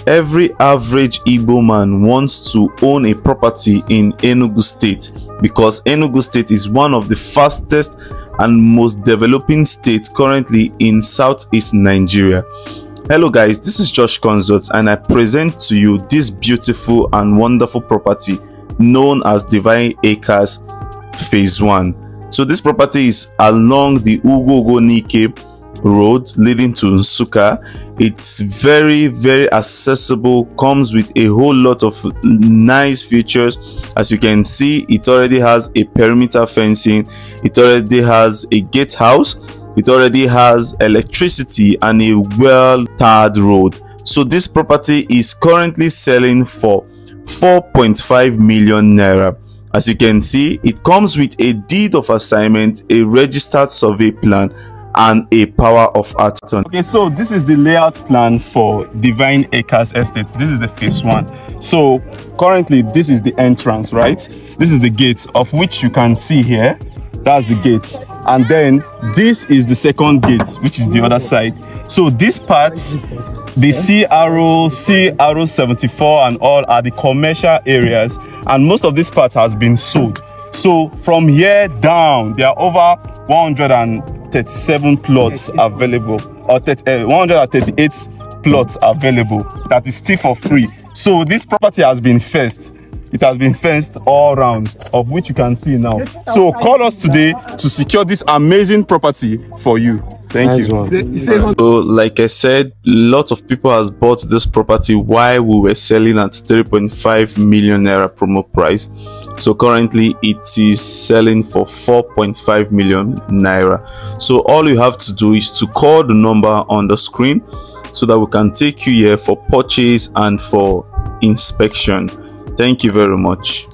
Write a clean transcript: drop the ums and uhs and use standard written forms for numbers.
Every average Igbo man wants to own a property in Enugu State because Enugu State is one of the fastest and most developing states currently in southeast Nigeria. Hello guys, this is Josh Consult and I present to you this beautiful and wonderful property known as Divine Acres Phase 1. So this property is along the Ugwogo Nike road leading to Nsukka. It's very accessible, comes with a whole lot of nice features. As you can see, it already has a perimeter fencing, it already has a gatehouse, it already has electricity and a well-tarred road. So this property is currently selling for 4.5 million naira. As you can see, it comes with a deed of assignment, a registered survey plan, and a power of attorney. Okay, so this is the layout plan for Divine Acres Estate. This is the phase 1. So currently this is the entrance, right? This is the gate, of which you can see here. That's the gate, and then this is the second gate, which is the other side. So this part, the CR 74 and all are the commercial areas, and most of this part has been sold. So from here down, there are over 137 plots available, or 138 plots available that is still for free. So this property has been fenced. It has been fenced all around, of which you can see now. So call us today to secure this amazing property for you. Thank you. So like I said, lots of people has bought this property while we were selling at 3.5 million naira promo price. So currently it is selling for 4.5 million naira. So all you have to do is to call the number on the screen so that we can take you here for purchase and for inspection. Thank you very much.